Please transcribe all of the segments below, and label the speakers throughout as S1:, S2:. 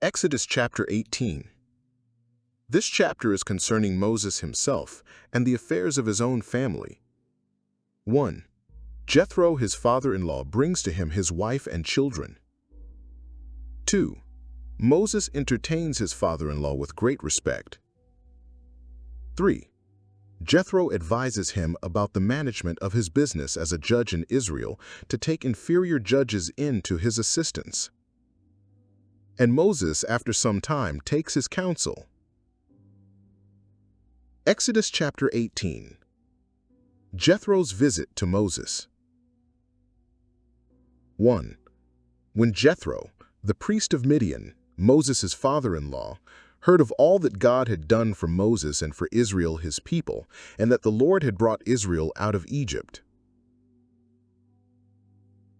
S1: Exodus chapter 18. This chapter is concerning Moses himself and the affairs of his own family. 1. Jethro, his father-in-law, brings to him his wife and children. 2. Moses entertains his father-in-law with great respect. 3. Jethro advises him about the management of his business as a judge in Israel to take inferior judges in to his assistance. And Moses, after some time, takes his counsel. Exodus chapter 18. Jethro's visit to Moses. 1. When Jethro, the priest of Midian, Moses' father-in-law, heard of all that God had done for Moses and for Israel his people, and that the Lord had brought Israel out of Egypt.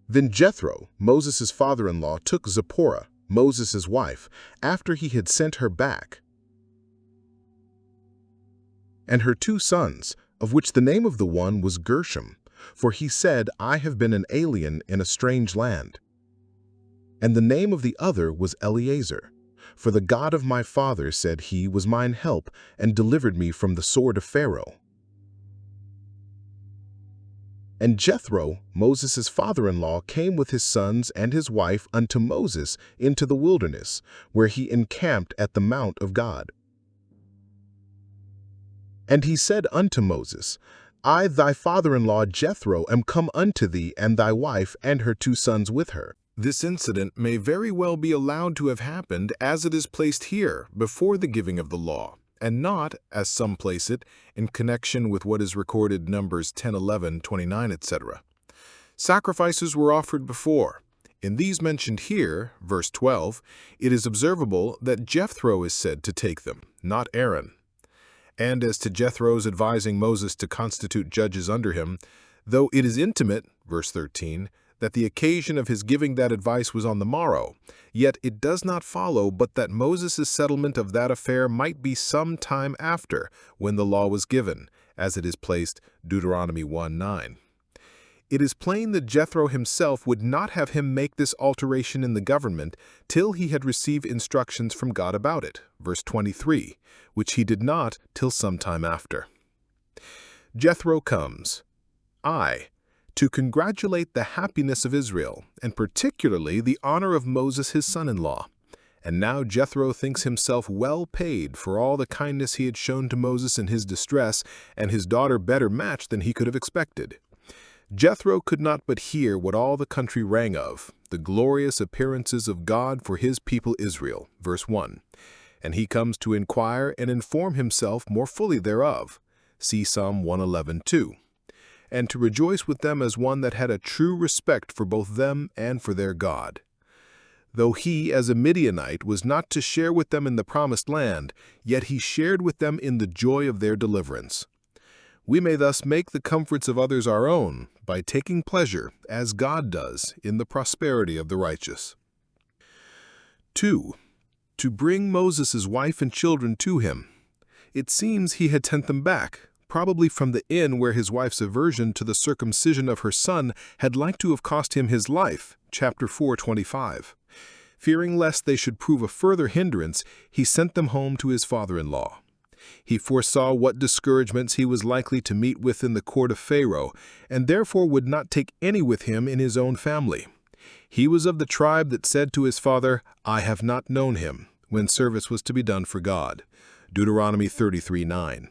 S1: Then Jethro, Moses' father-in-law, took Zipporah, Moses' wife, after he had sent her back, and her 2 sons, of which the name of the one was Gershom, for he said, I have been an alien in a strange land. And the name of the other was Eleazar, for the God of my father, said he, was mine help, and delivered me from the sword of Pharaoh. And Jethro, Moses' father-in-law, came with his sons and his wife unto Moses into the wilderness, where he encamped at the mount of God. And he said unto Moses, I, thy father-in-law Jethro, am come unto thee, and thy wife, and her 2 sons with her. This incident may very well be allowed to have happened as it is placed here, before the giving of the law, and not, as some place it, in connection with what is recorded Numbers 10, 11, 29, etc. Sacrifices were offered before. In these mentioned here, verse 12, it is observable that Jethro is said to take them, not Aaron. And as to Jethro's advising Moses to constitute judges under him, though it is intimate, verse 13, that the occasion of his giving that advice was on the morrow, yet it does not follow but that Moses' settlement of that affair might be some time after, when the law was given, as it is placed Deuteronomy 1:9. It is plain that Jethro himself would not have him make this alteration in the government till he had received instructions from God about it, verse 23, which he did not till some time after. Jethro comes, to congratulate the happiness of Israel, and particularly the honor of Moses his son-in-law. And now Jethro thinks himself well paid for all the kindness he had shown to Moses in his distress, and his daughter better matched than he could have expected. Jethro could not but hear what all the country rang of, the glorious appearances of God for his people Israel, verse 1. And he comes to inquire and inform himself more fully thereof, see Psalm 111:2. And to rejoice with them as one that had a true respect for both them and for their God. Though he, as a Midianite, was not to share with them in the promised land, yet he shared with them in the joy of their deliverance. We may thus make the comforts of others our own, by taking pleasure, as God does, in the prosperity of the righteous. 2. To bring Moses' wife and children to him. It seems he had sent them back, probably from the inn where his wife's aversion to the circumcision of her son had like to have cost him his life, chapter 4:25. Fearing lest they should prove a further hindrance, he sent them home to his father-in-law. He foresaw what discouragements he was likely to meet with in the court of Pharaoh, and therefore would not take any with him in his own family. He was of the tribe that said to his father, I have not known him, when service was to be done for God. Deuteronomy 33:9.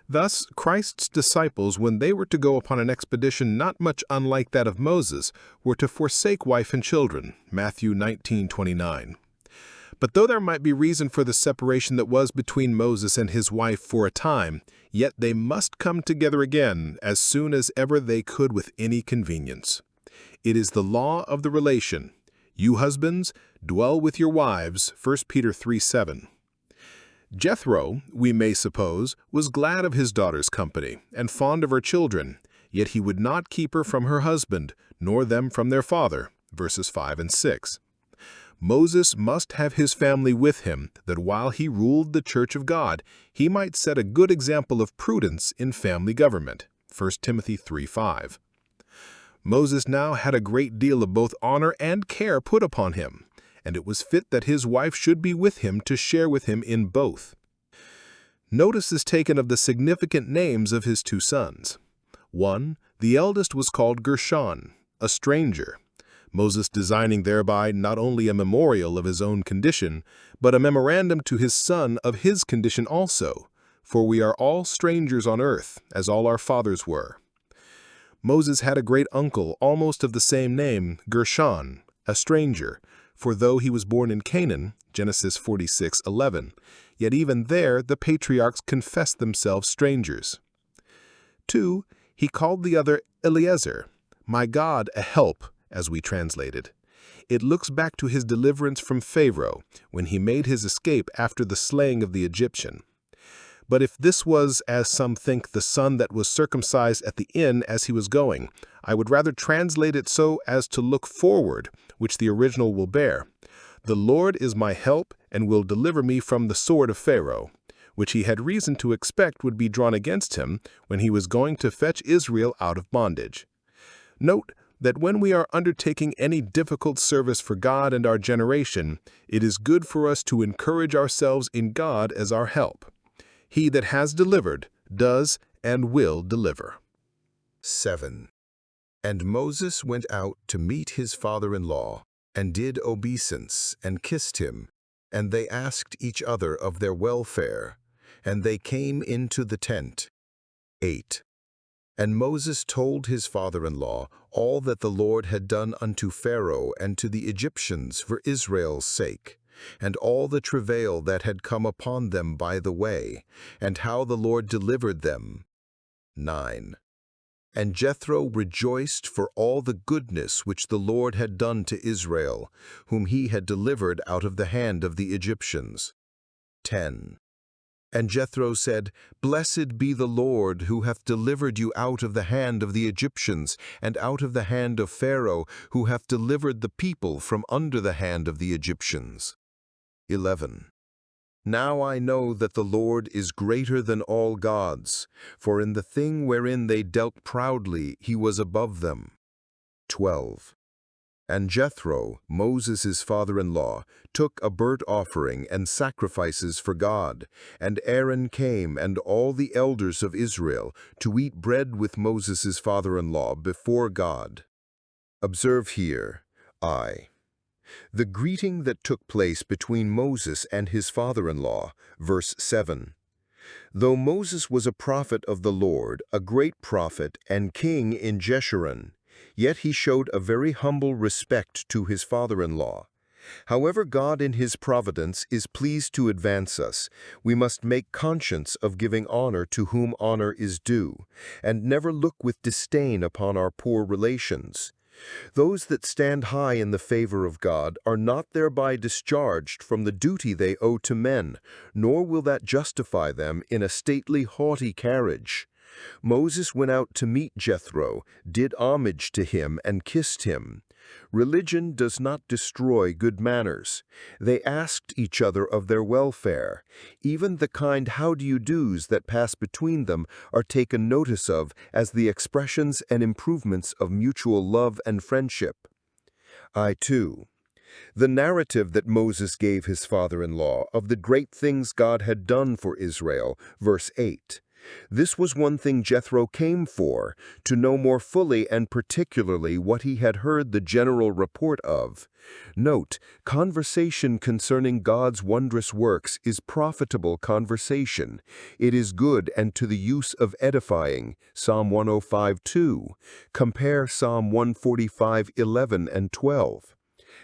S1: Thus, Christ's disciples, when they were to go upon an expedition not much unlike that of Moses, were to forsake wife and children. Matthew 19:29. But though there might be reason for the separation that was between Moses and his wife for a time, yet they must come together again as soon as ever they could with any convenience. It is the law of the relation. You husbands, dwell with your wives, 1 Peter 3:7. Jethro, we may suppose, was glad of his daughter's company, and fond of her children, yet he would not keep her from her husband, nor them from their father, verses 5 and 6. Moses must have his family with him, that while he ruled the church of God, he might set a good example of prudence in family government, 1 Timothy 3:5. Moses now had a great deal of both honor and care put upon him, and it was fit that his wife should be with him to share with him in both. Notice is taken of the significant names of his 2 sons. 1. The eldest was called Gershon, a stranger, Moses designing thereby not only a memorial of his own condition, but a memorandum to his son of his condition also, for we are all strangers on earth, as all our fathers were. Moses had a great uncle almost of the same name, Gershon, a stranger, for though he was born in Canaan, Genesis 46:11, yet even there the patriarchs confessed themselves strangers. 2. He called the other Eliezer, my God, a help, as we translated. It looks back to his deliverance from Pharaoh, when he made his escape after the slaying of the Egyptian. But if this was, as some think, the son that was circumcised at the inn as he was going, I would rather translate it so as to look forward, which the original will bear. The Lord is my help and will deliver me from the sword of Pharaoh, which he had reason to expect would be drawn against him when he was going to fetch Israel out of bondage. Note that when we are undertaking any difficult service for God and our generation, it is good for us to encourage ourselves in God as our help. He that has delivered does and will deliver.
S2: 7. And Moses went out to meet his father-in-law, and did obeisance, and kissed him, and they asked each other of their welfare, and they came into the tent. 8. And Moses told his father-in-law all that the Lord had done unto Pharaoh and to the Egyptians for Israel's sake, and all the travail that had come upon them by the way, and how the Lord delivered them. 9. And Jethro rejoiced for all the goodness which the Lord had done to Israel, whom he had delivered out of the hand of the Egyptians. 10. And Jethro said, Blessed be the Lord, who hath delivered you out of the hand of the Egyptians, and out of the hand of Pharaoh, who hath delivered the people from under the hand of the Egyptians. 11. Now I know that the Lord is greater than all gods, for in the thing wherein they dealt proudly he was above them. 12. And Jethro, Moses' father-in-law, took a burnt offering and sacrifices for God, and Aaron came and all the elders of Israel to eat bread with Moses' father-in-law before God. Observe here, the greeting that took place between Moses and his father-in-law, verse 7. Though Moses was a prophet of the Lord, a great prophet and king in Jeshurun, yet he showed a very humble respect to his father-in-law. However God in his providence is pleased to advance us, we must make conscience of giving honor to whom honor is due, and never look with disdain upon our poor relations. Those that stand high in the favor of God are not thereby discharged from the duty they owe to men, nor will that justify them in a stately, haughty carriage. Moses went out to meet Jethro, did homage to him, and kissed him. Religion does not destroy good manners. They asked each other of their welfare. Even the kind how-do-you-dos that pass between them are taken notice of as the expressions and improvements of mutual love and friendship. 2. The narrative that Moses gave his father-in-law of the great things God had done for Israel, verse 8. This was one thing Jethro came for, to know more fully and particularly what he had heard the general report of. Note, conversation concerning God's wondrous works is profitable conversation. It is good and to the use of edifying, Psalm 105:2. Compare Psalm 145:11 and 12.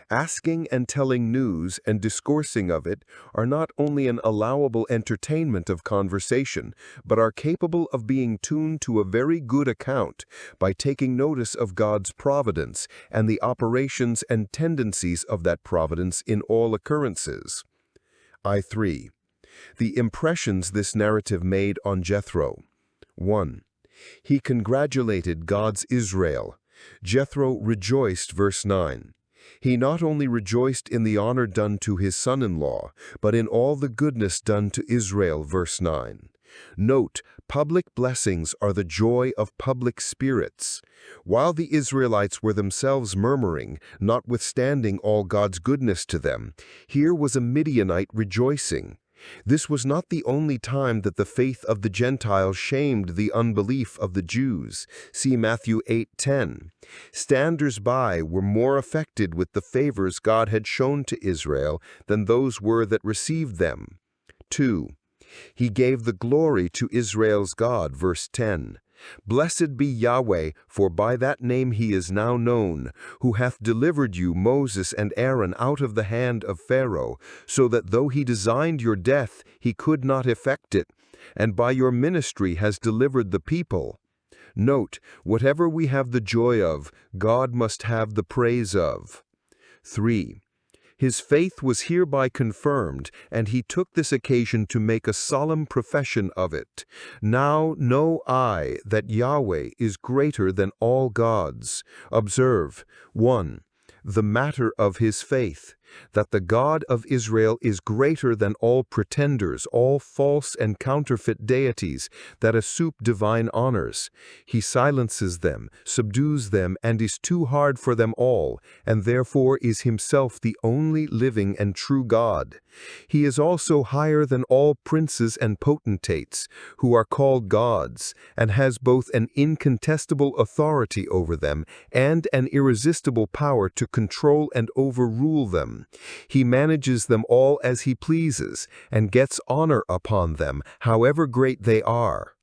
S2: Asking and telling news and discoursing of it are not only an allowable entertainment of conversation, but are capable of being tuned to a very good account by taking notice of God's providence and the operations and tendencies of that providence in all occurrences. 3. The impressions this narrative made on Jethro. 1. He congratulated God's Israel. Jethro rejoiced, verse 9. He not only rejoiced in the honor done to his son-in-law, but in all the goodness done to Israel, verse 9. Note, public blessings are the joy of public spirits. While the Israelites were themselves murmuring, notwithstanding all God's goodness to them, here was a Midianite rejoicing. This was not the only time that the faith of the Gentiles shamed the unbelief of the Jews. See Matthew 8:10. Standers-by were more affected with the favors God had shown to Israel than those were that received them. 2. He gave the glory to Israel's God, verse 10. Blessed be Yahweh, for by that name he is now known, who hath delivered you, Moses and Aaron, out of the hand of Pharaoh, so that though he designed your death, he could not effect it, and by your ministry has delivered the people. Note, whatever we have the joy of, God must have the praise of. 3. His faith was hereby confirmed, and he took this occasion to make a solemn profession of it. Now know I that Yahweh is greater than all gods. Observe, 1. The matter of his faith, that the God of Israel is greater than all pretenders, all false and counterfeit deities that assume divine honors. He silences them, subdues them, and is too hard for them all, and therefore is himself the only living and true God. He is also higher than all princes and potentates, who are called gods, and has both an incontestable authority over them and an irresistible power to control and overrule them. He manages them all as he pleases, and gets honor upon them, however great they are.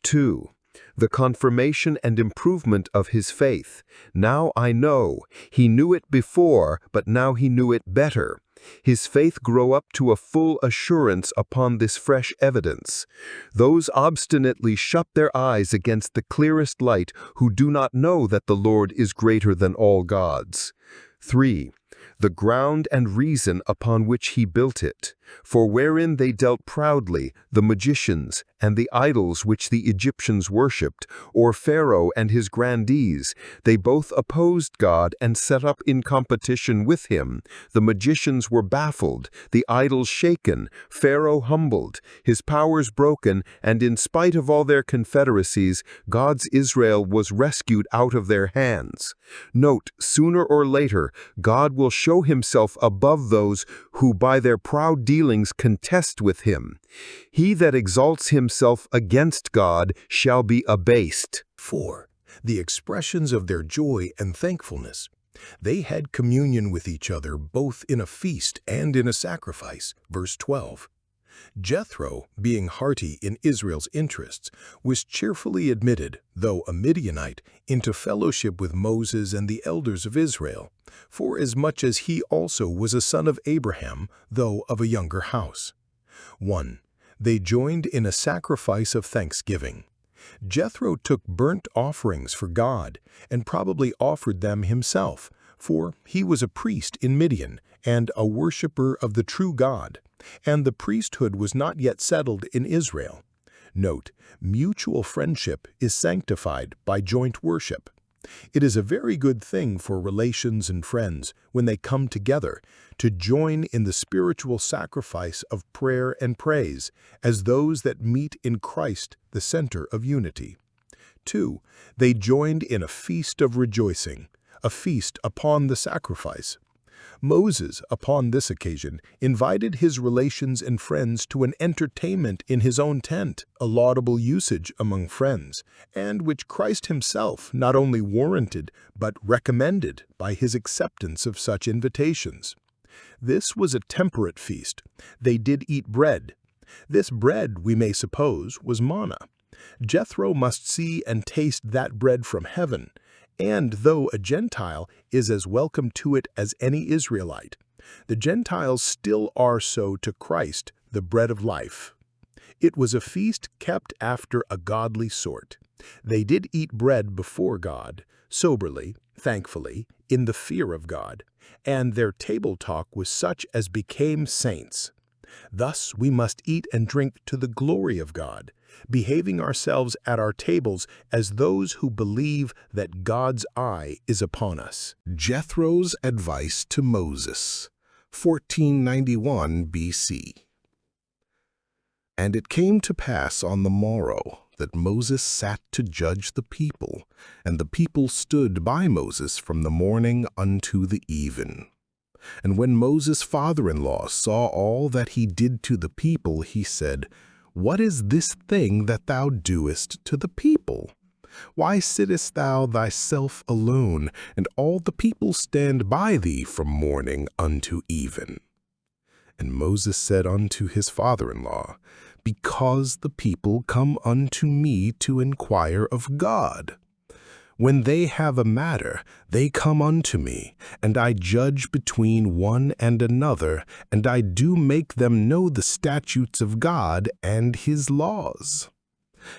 S2: 2. The confirmation and improvement of his faith. Now I know. He knew it before, but now he knew it better. His faith grow up to a full assurance upon this fresh evidence. Those obstinately shut their eyes against the clearest light who do not know that the Lord is greater than all gods. 3. The ground and reason upon which he built it. For wherein they dealt proudly, the magicians, and the idols which the Egyptians worshipped, or Pharaoh and his grandees, they both opposed God and set up in competition with him. The magicians were baffled, the idols shaken, Pharaoh humbled, his powers broken, and in spite of all their confederacies, God's Israel was rescued out of their hands. Note, sooner or later, God will show himself above those who by their proud dealings contest with him. He that exalts himself against God shall be abased.
S1: 4. The expressions of their joy and thankfulness. They had communion with each other both in a feast and in a sacrifice. Verse 12. Jethro, being hearty in Israel's interests, was cheerfully admitted, though a Midianite, into fellowship with Moses and the elders of Israel, forasmuch as he also was a son of Abraham, though of a younger house. 1. They joined in a sacrifice of thanksgiving. Jethro took burnt offerings for God, and probably offered them himself, for he was a priest in Midian, and a worshipper of the true God, and the priesthood was not yet settled in Israel. Note, mutual friendship is sanctified by joint worship. It is a very good thing for relations and friends, when they come together, to join in the spiritual sacrifice of prayer and praise, as those that meet in Christ, the center of unity. 2. They joined in a feast of rejoicing, a feast upon the sacrifice. Moses, upon this occasion, invited his relations and friends to an entertainment in his own tent, a laudable usage among friends, and which Christ himself not only warranted but recommended by his acceptance of such invitations. This was a temperate feast. They did eat bread. This bread, we may suppose, was manna. Jethro must see and taste that bread from heaven, and though a Gentile is as welcome to it as any Israelite, the Gentiles still are so to Christ, the bread of life. It was a feast kept after a godly sort. They did eat bread before God, soberly, thankfully, in the fear of God, and their table talk was such as became saints. Thus we must eat and drink to the glory of God, behaving ourselves at our tables as those who believe that God's eye is upon us. Jethro's advice to Moses, 1491 BC. And it came to pass on the morrow that Moses sat to judge the people, and the people stood by Moses from the morning unto the even. And when Moses' father-in-law saw all that he did to the people, he said, What is this thing that thou doest to the people? Why sittest thou thyself alone, and all the people stand by thee from morning unto even? And Moses said unto his father-in-law, Because the people come unto me to inquire of God. When they have a matter, they come unto me, and I judge between one and another, and I do make them know the statutes of God and his laws.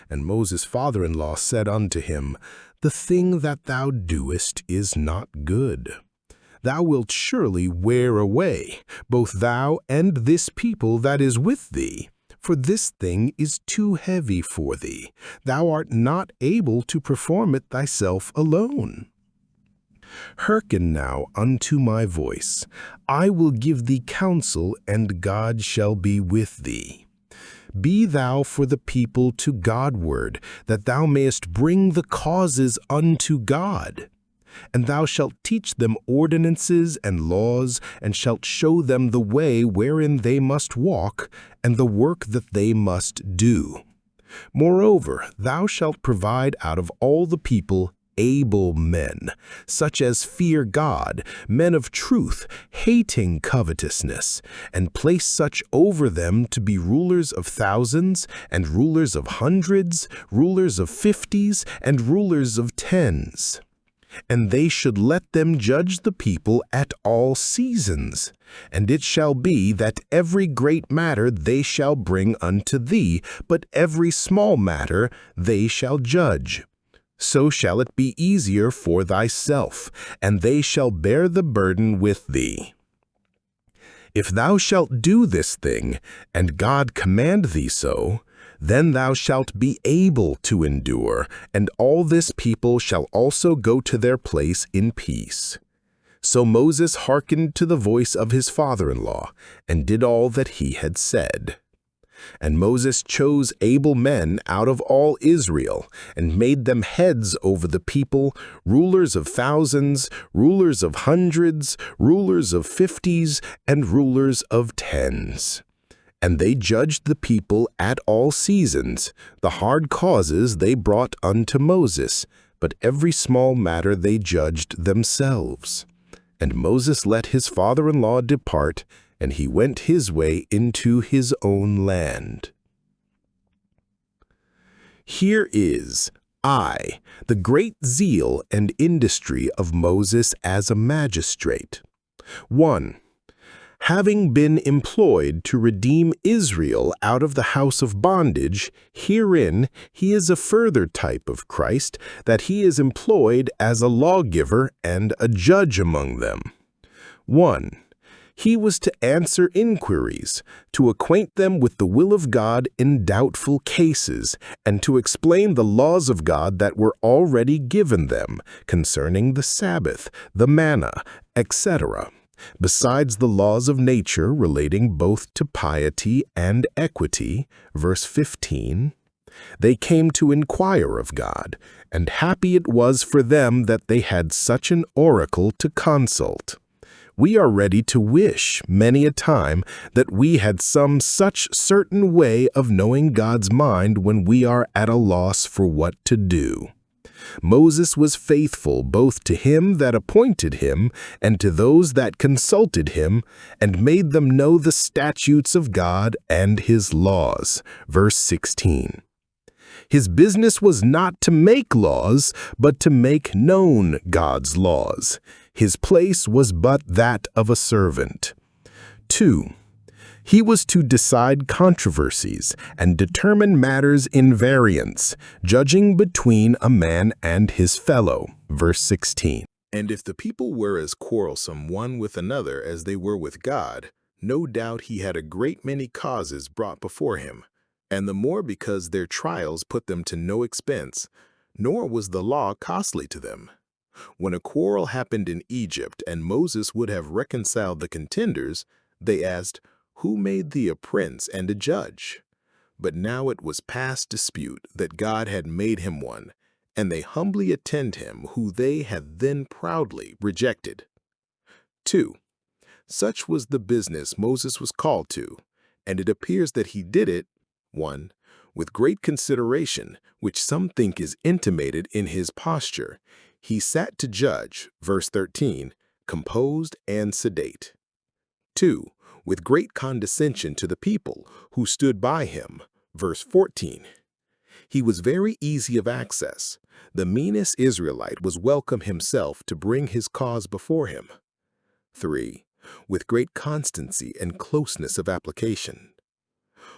S1: And Moses' father-in-law said unto him, The thing that thou doest is not good. Thou wilt surely wear away, both thou and this people that is with thee. For this thing is too heavy for thee. Thou art not able to perform it thyself alone. Hearken now unto my voice. I will give thee counsel, and God shall be with thee. Be thou for the people to Godward, that thou mayest bring the causes unto God. And thou shalt teach them ordinances and laws, and shalt show them the way wherein they must walk, and the work that they must do. Moreover, thou shalt provide out of all the people able men, such as fear God, men of truth, hating covetousness, and place such over them to be rulers of thousands, and rulers of hundreds, rulers of fifties, and rulers of tens. And they should let them judge the people at all seasons. And it shall be that every great matter they shall bring unto thee, but every small matter they shall judge. So shall it be easier for thyself, and they shall bear the burden with thee. If thou shalt do this thing, and God command thee so, then thou shalt be able to endure, and all this people shall also go to their place in peace. So Moses hearkened to the voice of his father-in-law, and did all that he had said. And Moses chose able men out of all Israel, and made them heads over the people, rulers of thousands, rulers of hundreds, rulers of fifties, and rulers of tens. And they judged the people at all seasons. The hard causes they brought unto Moses, but every small matter they judged themselves. And Moses let his father-in-law depart, and he went his way into his own land. Here is the great zeal and industry of Moses as a magistrate. 1. Having been employed to redeem Israel out of the house of bondage, herein he is a further type of Christ, that he is employed as a lawgiver and a judge among them. 1. He was to answer inquiries, to acquaint them with the will of God in doubtful cases, and to explain the laws of God that were already given them concerning the Sabbath, the manna, etc., besides the laws of nature relating both to piety and equity. Verse 15, they came to inquire of God, and happy it was for them that they had such an oracle to consult. We are ready to wish many a time that we had some such certain way of knowing God's mind when we are at a loss for what to do. Moses was faithful both to him that appointed him and to those that consulted him, and made them know the statutes of God and his laws. Verse 16. His business was not to make laws, but to make known God's laws. His place was but that of a servant. 2. He was to decide controversies and determine matters in variance, judging between a man and his fellow. Verse 16.
S2: And if the people were as quarrelsome one with another as they were with God, no doubt he had a great many causes brought before him, and the more because their trials put them to no expense, nor was the law costly to them. When a quarrel happened in Egypt and Moses would have reconciled the contenders, they asked, Who made thee a prince and a judge?
S1: but now it was past dispute that God had made him one, and they humbly attend him who they had then proudly rejected. 2. Such was the business Moses was called to, and it appears that he did it, 1. With great consideration, which some think is intimated in his posture. He sat to judge, verse 13, composed and sedate. 2. With great condescension to the people who stood by him, verse 14. He was very easy of access. The meanest Israelite was welcome himself to bring his cause before him. 3. With great constancy and closeness of application.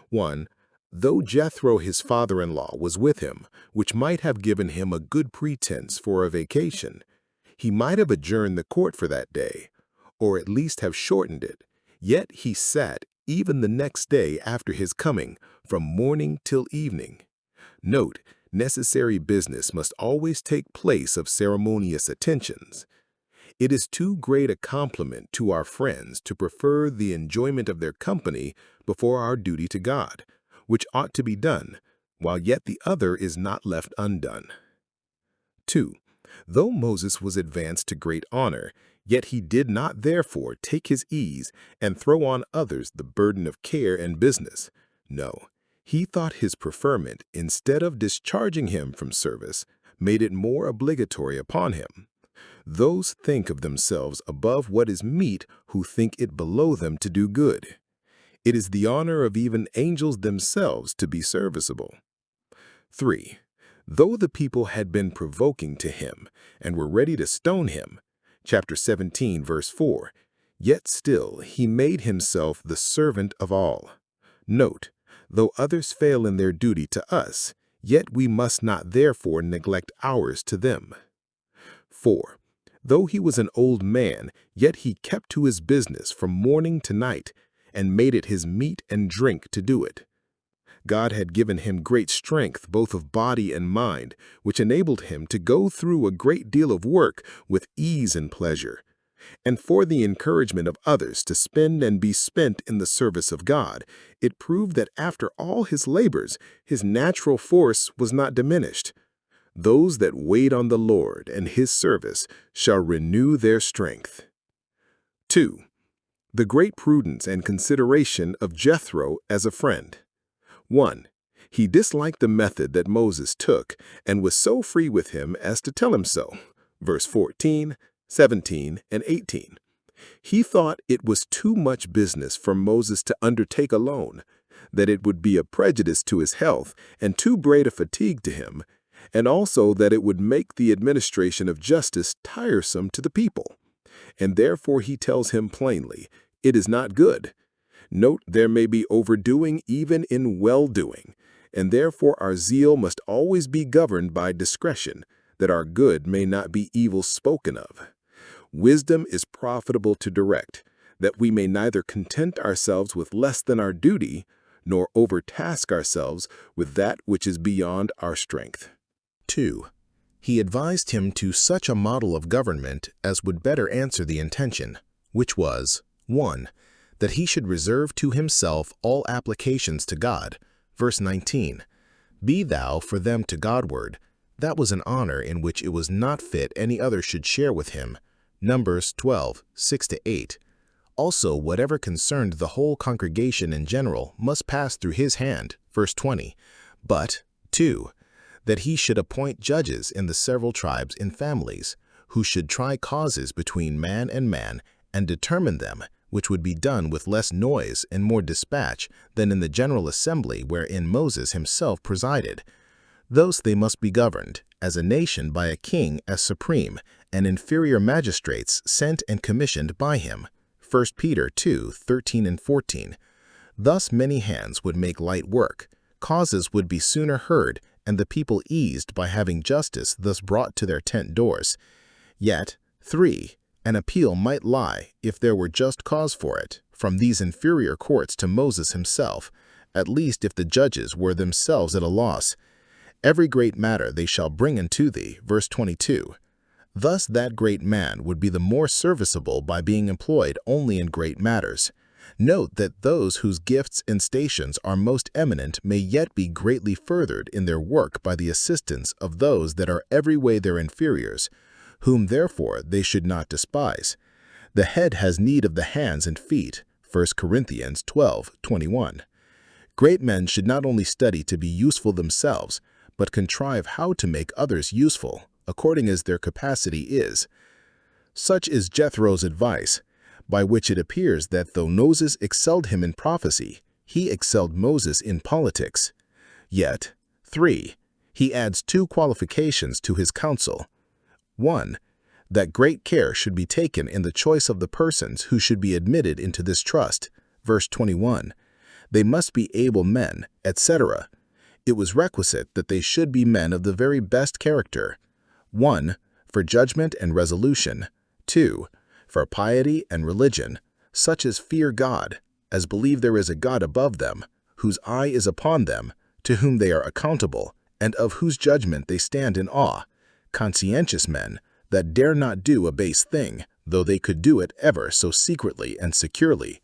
S1: 1. Though Jethro his father-in-law was with him, which might have given him a good pretense for a vacation, he might have adjourned the court for that day, or at least have shortened it, yet he sat even the next day after his coming, from morning till evening. Note, necessary business must always take place of ceremonious attentions. It is too great a compliment to our friends to prefer the enjoyment of their company before our duty to God, which ought to be done, while yet the other is not left undone. 2. Though Moses was advanced to great honor, yet he did not therefore take his ease and throw on others the burden of care and business. No, he thought his preferment, instead of discharging him from service, made it more obligatory upon him. Those think of themselves above what is meet who think it below them to do good. It is the honor of even angels themselves to be serviceable. 3. Though the people had been provoking to him and were ready to stone him, chapter 17, verse 4, yet still he made himself the servant of all. Note, though others fail in their duty to us, yet we must not therefore neglect ours to them. 4. Though he was an old man, yet he kept to his business from morning to night, and made it his meat and drink to do it. God had given him great strength both of body and mind, which enabled him to go through a great deal of work with ease and pleasure. And for the encouragement of others to spend and be spent in the service of God, it proved that after all his labors, his natural force was not diminished. Those that wait on the Lord and his service shall renew their strength. 2. The great prudence and consideration of Jethro as a friend. 1. He disliked the method that Moses took and was so free with him as to tell him so. Verse 14, 17, and 18. He thought it was too much business for Moses to undertake alone, that it would be a prejudice to his health and too great a fatigue to him, and also that it would make the administration of justice tiresome to the people. And therefore he tells him plainly, it is not good. Note, there may be overdoing even in well-doing, and therefore our zeal must always be governed by discretion, that our good may not be evil spoken of. Wisdom is profitable to direct, that we may neither content ourselves with less than our duty, nor overtask ourselves with that which is beyond our strength. 2. He advised him to such a model of government as would better answer the intention, which was, 1. That he should reserve to himself all applications to God. Verse 19. Be thou for them to Godward. That was an honor in which it was not fit any other should share with him. Numbers 12, 6-8. Also, whatever concerned the whole congregation in general must pass through his hand. Verse 20. But, 2. That he should appoint judges in the several tribes and families, who should try causes between man and determine them, which would be done with less noise and more dispatch than in the general assembly wherein Moses himself presided. Thus they must be governed, as a nation by a king as supreme, and inferior magistrates sent and commissioned by him. 1 Peter 2, 13 and 14. Thus many hands would make light work, causes would be sooner heard, and the people eased by having justice thus brought to their tent doors. Yet, 3. An appeal might lie, if there were just cause for it, from these inferior courts to Moses himself, at least if the judges were themselves at a loss. Every great matter they shall bring unto thee. Verse 22. Thus that great man would be the more serviceable by being employed only in great matters. Note that those whose gifts and stations are most eminent may yet be greatly furthered in their work by the assistance of those that are every way their inferiors, whom therefore they should not despise. The head has need of the hands and feet, 1 Corinthians 12:21. Great men should not only study to be useful themselves, but contrive how to make others useful, according as their capacity is. Such is Jethro's advice, by which it appears that though Moses excelled him in prophecy, he excelled Moses in politics. Yet, 3. He adds 2 qualifications to his counsel. 1. That great care should be taken in the choice of the persons who should be admitted into this trust. Verse 21. They must be able men, etc. It was requisite that they should be men of the very best character. 1. For judgment and resolution. 2. For piety and religion, such as fear God, as believe there is a God above them, whose eye is upon them, to whom they are accountable, and of whose judgment they stand in awe, conscientious men, that dare not do a base thing, though they could do it ever so secretly and securely.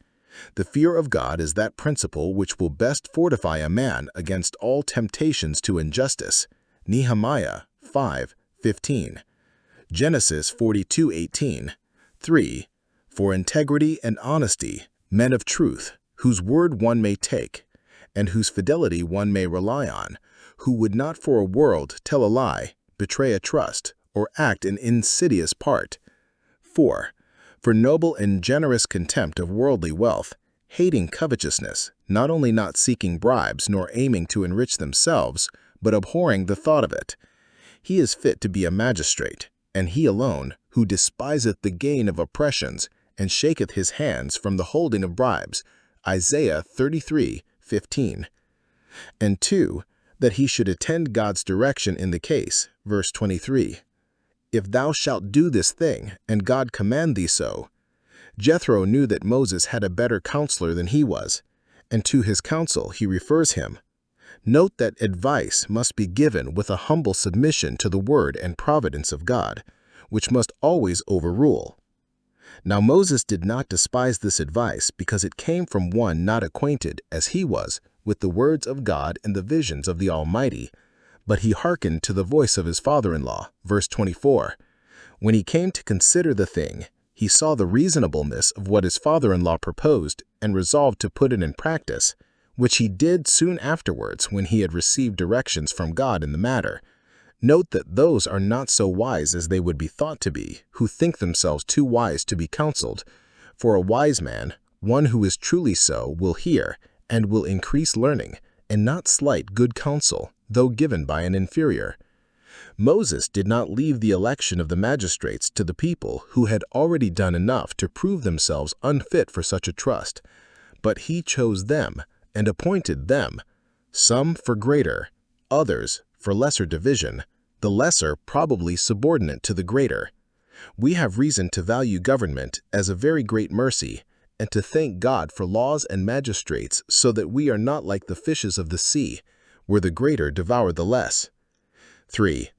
S1: The fear of God is that principle which will best fortify a man against all temptations to injustice. Nehemiah 5:15. Genesis 42:18. 3. For integrity and honesty, men of truth, whose word one may take, and whose fidelity one may rely on, who would not for a world tell a lie, betray a trust, or act an insidious part. 4. For noble and generous contempt of worldly wealth, hating covetousness, not only not seeking bribes nor aiming to enrich themselves, but abhorring the thought of it. He is fit to be a magistrate, and he alone, who despiseth the gain of oppressions, and shaketh his hands from the holding of bribes. Isaiah 33:15. And 2. That he should attend God's direction in the case. Verse 23. If thou shalt do this thing, and God command thee so. Jethro knew that Moses had a better counselor than he was, and to his counsel he refers him. Note that advice must be given with a humble submission to the word and providence of God, which must always overrule. Now Moses did not despise this advice because it came from one not acquainted, as he was, with the words of God and the visions of the Almighty, but he hearkened to the voice of his father-in-law. Verse 24. When he came to consider the thing, he saw the reasonableness of what his father-in-law proposed and resolved to put it in practice, which he did soon afterwards when he had received directions from God in the matter. Note that those are not so wise as they would be thought to be, who think themselves too wise to be counseled. For a wise man, one who is truly so, will hear, and will increase learning, and not slight good counsel, though given by an inferior. Moses did not leave the election of the magistrates to the people who had already done enough to prove themselves unfit for such a trust, but he chose them and appointed them, some for greater, others for lesser division, the lesser probably subordinate to the greater. We have reason to value government as a very great mercy, and to thank God for laws and magistrates, so that we are not like the fishes of the sea, where the greater devour the less. 3.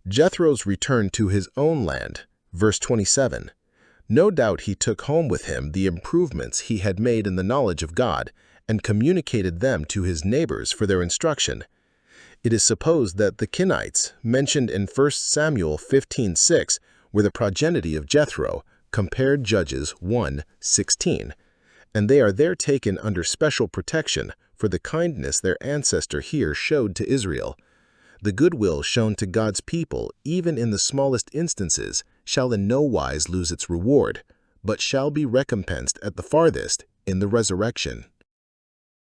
S1: Jethro's return to his own land. Verse 27. No doubt he took home with him the improvements he had made in the knowledge of God, and communicated them to his neighbors for their instruction. It is supposed that the Kenites, mentioned in 1 Samuel 15:6, were the progeny of Jethro, compared Judges 1:16, and they are there taken under special protection for the kindness their ancestor here showed to Israel. The goodwill shown to God's people, even in the smallest instances, shall in no wise lose its reward, but shall be recompensed at the farthest in the resurrection.